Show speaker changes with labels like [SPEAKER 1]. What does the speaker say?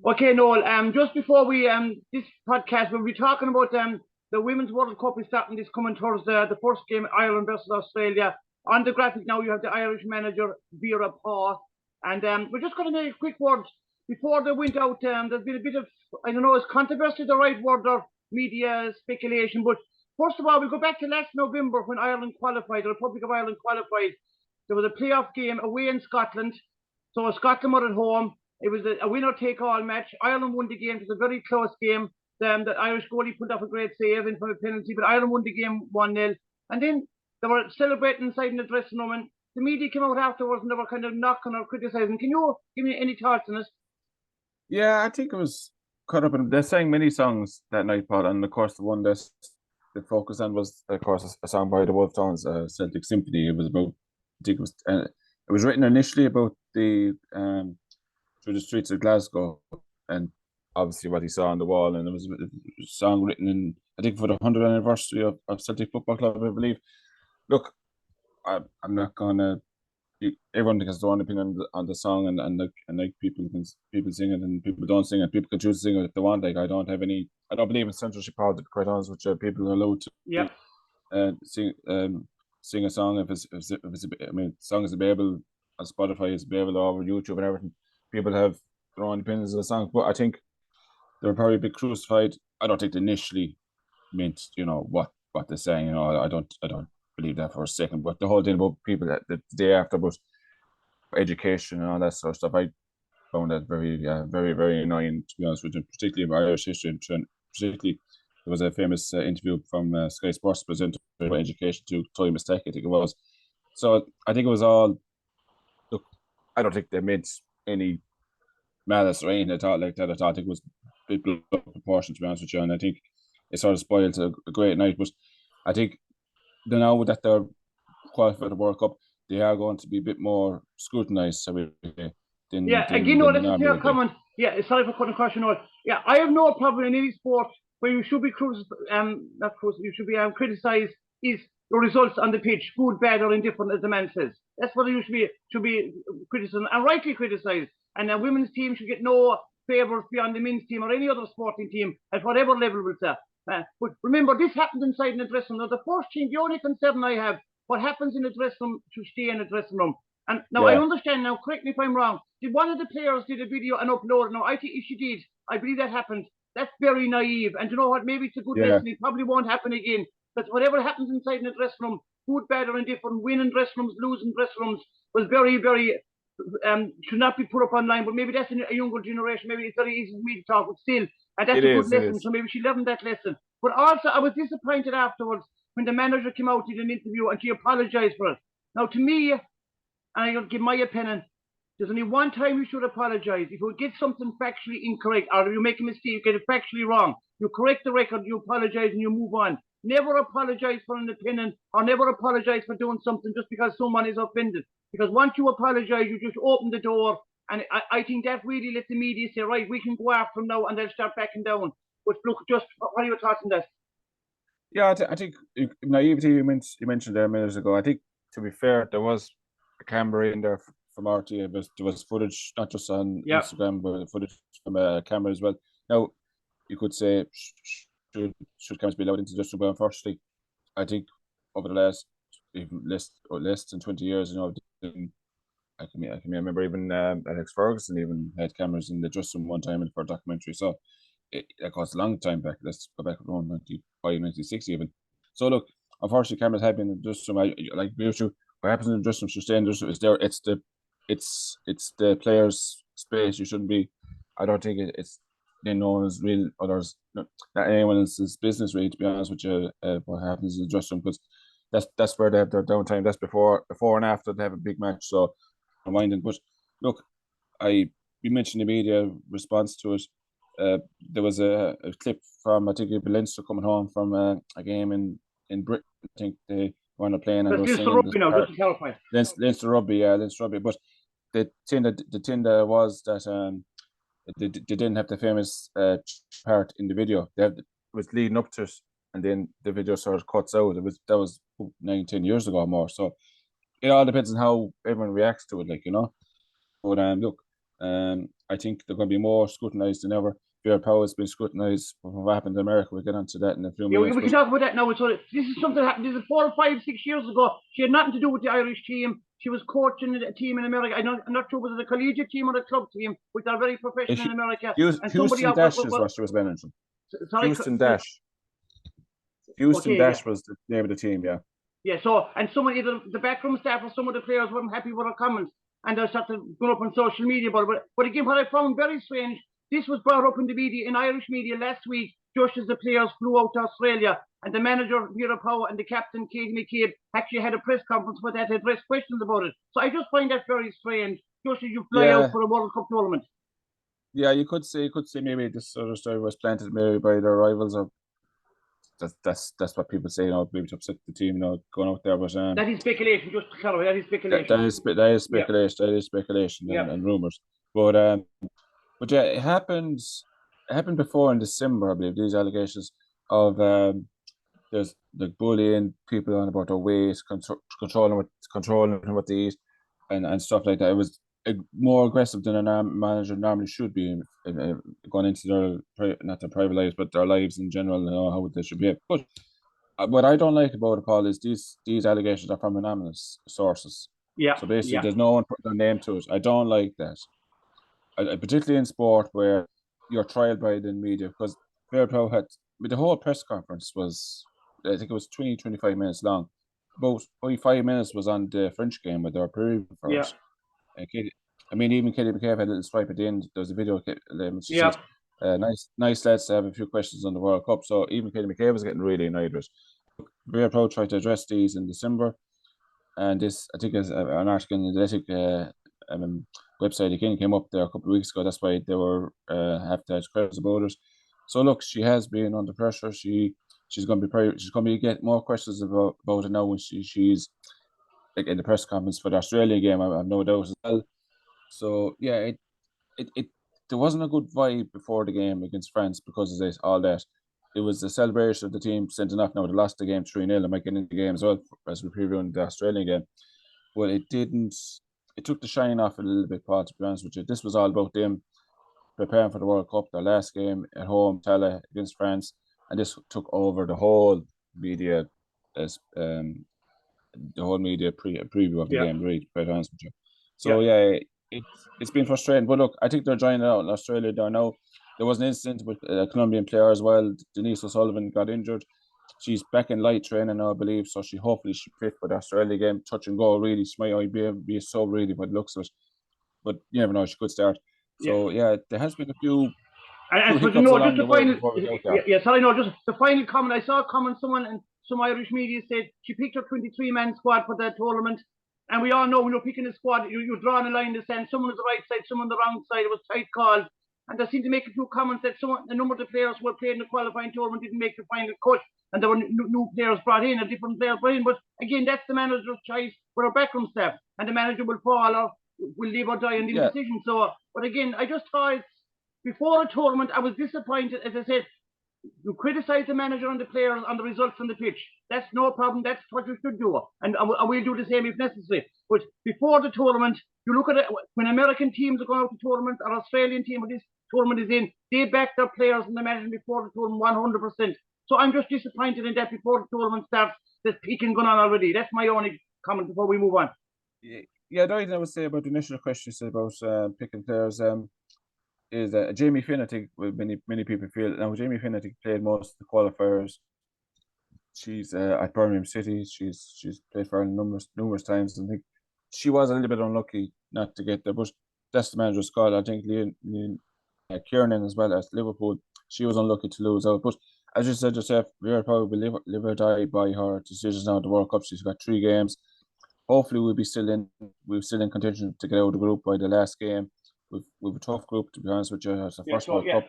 [SPEAKER 1] Okay, Noel. Just before we this podcast, we'll be talking about the Women's World Cup is starting this coming Thursday. The first game, Ireland versus Australia. On the graphic now, you have the Irish manager Vera Pauw, and we're just going to make a quick word before they went out. There's been a bit of, I don't know, is controversy the right word or media speculation, but first of all, we'll go back to last November when Ireland qualified. The Republic of Ireland qualified. There was a playoff game away in Scotland, so Scotland were at home. It was a winner-take-all match. Ireland won the game. It was a very close game. The Irish goalie put off a great save in from a penalty, but Ireland won the game 1-0. And then they were celebrating inside in the dressing room, and the media came out afterwards and they were kind of knocking or criticising. Can you give me any thoughts on this?
[SPEAKER 2] Yeah, I think it was caught up in. They sang many songs that night, Paul, and of course the one that they focused on was, of course, a song by the Wolf Tones, Celtic Symphony. It was about, I think it was written initially about the through the streets of Glasgow, and obviously what he saw on the wall, and it was a song written in, I think, for the 100th anniversary of Celtic Football Club, I believe. Look, I'm not gonna. Everyone has their own opinion on the song, and like people sing it and people don't sing it. People can choose to sing it if they want. Like I don't believe in censorship. To be quite honest, which people are allowed to sing a song if it's I mean, song is available on Spotify, it's available over YouTube and everything. People have their own opinions of the song, but I think they were probably a bit crucified. I don't think they initially meant, what they're saying. I don't believe that for a second. But the whole thing about people that the day after about education and all that sort of stuff, I found that very, very, very annoying, to be honest with you, particularly about Irish history. And particularly, there was a famous interview from Sky Sports presenter about education to Toy Mistake, I think it was. So I think it was all, look, I don't think they meant any malice or anything at all like that at all. I think it was a bit below proportion, to be honest with you, and I think it sort of spoiled a great night. But I think now that they're qualified for the World Cup, they are going to be a bit more scrutinised. So
[SPEAKER 1] again, no, this is your comment. Yeah, sorry for cutting across your note. Yeah, I have no problem in any sport where you should be you should be criticised is the results on the pitch, good, bad, or indifferent, as the man says. That's what you should be criticised and rightly criticised. And the women's team should get no favours beyond the men's team or any other sporting team at whatever level it's at. But remember, this happens inside in the dressing room. Now, the first thing, the only concern I have, what happens in the dressing room should stay in the dressing room. And now I understand now, correct me if I'm wrong, did one of the players did a video and upload it? No, I think if she did, I believe that happened. That's very naive. And you know what, maybe it's a good lesson. It probably won't happen again. But whatever happens inside in the dressing room, good, bad, or indifferent, winning dressing rooms, losing dressing rooms, was very, very, should not be put up online. But maybe that's a younger generation. Maybe it's very easy for me to talk, but still, and that's a good lesson. So maybe she learned that lesson. But also, I was disappointed afterwards when the manager came out in an interview and she apologised for it. Now, to me, and I'll give my opinion, there's only one time you should apologise. If you get something factually incorrect or you make a mistake, you get it factually wrong, you correct the record, you apologise and you move on. Never apologise for an opinion or never apologise for doing something just because someone is offended. Because once you apologise, you just open the door. And I think that really let the media say, right, we can go after them now and they'll start backing down. But look, just what are your thoughts on that?
[SPEAKER 2] Yeah, I think naivety you mentioned there a minute ago. I think, to be fair, there was a camera in there from RT. There was footage, not just on Instagram, but footage from a camera as well. Now, you could say, should cameras be allowed into the dressing room? But unfortunately, I think over the last even less than 20 years, I can remember even Alex Ferguson even had cameras in the dressing room one time for a documentary. So it goes a long time back. Let's go back around 95, 96 even. So look, unfortunately, cameras have been in the dressing room. Like what happens in the dressing room should stay in the dressing room. It's the players' space. You shouldn't be. I don't think it's no one's real others. Not anyone else's business, really. To be honest with you, what happens in the dressing room, because that's where they have their downtime. That's before and after they have a big match. So I'm minding. But look, you mentioned the media response to it. There was a clip from, I think, Leinster coming home from a game in Britain. I think they were on a plane and
[SPEAKER 1] Leinster Rugby now, just to clarify.
[SPEAKER 2] Leinster Rugby, Leinster Rugby. But the thing that was that they didn't have the famous part in the video. It was leading up to it, and then the video sort of cuts out. That was 9-10 years ago or more. So it all depends on how everyone reacts to it, But look, I think they're going to be more scrutinised than ever. Vera Pauw has been scrutinised for what happened in America. We'll get onto that in a few minutes.
[SPEAKER 1] We can talk about that now. So this is something that happened. This is 4 or 5, 6 years ago. She had nothing to do with the Irish team. She was coaching a team in America. I'm not sure whether it was a collegiate team or a club team, which are very professional in America.
[SPEAKER 2] Houston Dash is what she was managing. Houston Dash. Houston Dash was the name of the team, yeah.
[SPEAKER 1] Yeah, so, and someone, either the backroom staff or some of the players weren't happy with her comments, and they started going up on social media about it. But again, what I found very strange, this was brought up in the media, in Irish media last week, just as the players flew out to Australia, and the manager, Vera Pauw, and the captain, Katie McCabe, actually had a press conference where they had to address questions about it. So I just find that very strange, just as you fly out for a World Cup tournament.
[SPEAKER 2] Yeah, you could say maybe this sort of story was planted maybe by their rivals, or that's what people say, maybe to upset the team, going out there. But
[SPEAKER 1] that is speculation, just to clarify, that is speculation.
[SPEAKER 2] That is speculation. That is speculation and rumours. But yeah, it happened before in December, I believe, these allegations of there's like bullying people on about their weight, controlling what they eat, and stuff like that. It was more aggressive than a manager normally should be going into not their private lives, but their lives in general, how they should behave. But what I don't like about it, Paul, is these allegations are from anonymous sources.
[SPEAKER 1] Yeah.
[SPEAKER 2] So basically, there's no one putting their name to it. I don't like that. Particularly in sport where you're trialed by the media, because Vera Pauw had, the whole press conference was, I think it was 20-25 minutes long. About 45 minutes was on the French game where they were previewing for it. Even Katie McCabe had a little stripe at the end. There was a video. She said, nice lads to have a few questions on the World Cup. So even Katie McCabe was getting really annoyed with it. Vera Pauw tried to address these in December, and this, I think, is an article in the Athletic website again came up there a couple of weeks ago. That's why they were have to ask questions about it. So look, she has been under pressure. She's going to get more questions about it now when she's like in the press conference for the Australian game. I have no doubt as well. So yeah, it there wasn't a good vibe before the game against France because of this, all that. It was the celebration of the team sending off. Now they lost the game 3-0. I might get into the game as well as we previewing the Australian game. But it didn't. It took the shine off a little bit, Paul, to be honest with you. This was all about them preparing for the World Cup, their last game at home, Tala, against France, and this took over the whole media, preview of the game, really, quite honest with you. So it's been frustrating. But look, I think they're trying it out in Australia there now. There was an incident with a Colombian player as well. Denise O'Sullivan got injured. She's back in light training now, I believe, so hopefully she's fit for the Australia game. Touch and go, really. She might be a sub, really, by the looks of it. But you never know, she could start. So, there has been a few
[SPEAKER 1] hiccups along the way before we go there. Just the final comment. I saw a comment, someone in some Irish media said she picked her 23-man squad for that tournament. And we all know when you're picking a squad, you're drawing a line in the sand. Someone on the right side, someone on the wrong side. It was tight call. And they seemed to make a few comments that a number of the players who were playing the qualifying tournament didn't make the final cut. And there were new players brought in, a different players brought in. But again, that's the manager's choice for our backroom staff. And the manager will fall or will live or die on the decision. So, but again, I just thought before a tournament, I was disappointed. As I said, you criticise the manager and the players on the results on the pitch. That's no problem. That's what you should do. And I will do the same if necessary. But before the tournament, you look at it, when American teams are going out to tournaments, or Australian team, when this tournament is in, they back their players and the manager before the tournament 100%. So I'm just disappointed in that before the tournament starts, there's picking going on already. That's my only comment before we move on.
[SPEAKER 2] Yeah, the only thing I would say about the initial question you said about picking players is Jamie Finn. I think many people feel now. Jamie Finn, I think, played most of the qualifiers. She's at Birmingham City. She's played for numerous times. I think she was a little bit unlucky not to get there, but that's the manager's call. I think Kiernan as well as Liverpool, she was unlucky to lose out. But as you said yourself, Vera Pauw will live or die by her decisions now at the World Cup. She's got 3 games. Hopefully we're still in contention to get out of the group by the last game. We've a tough group, to be honest with you. It's the first World Cup.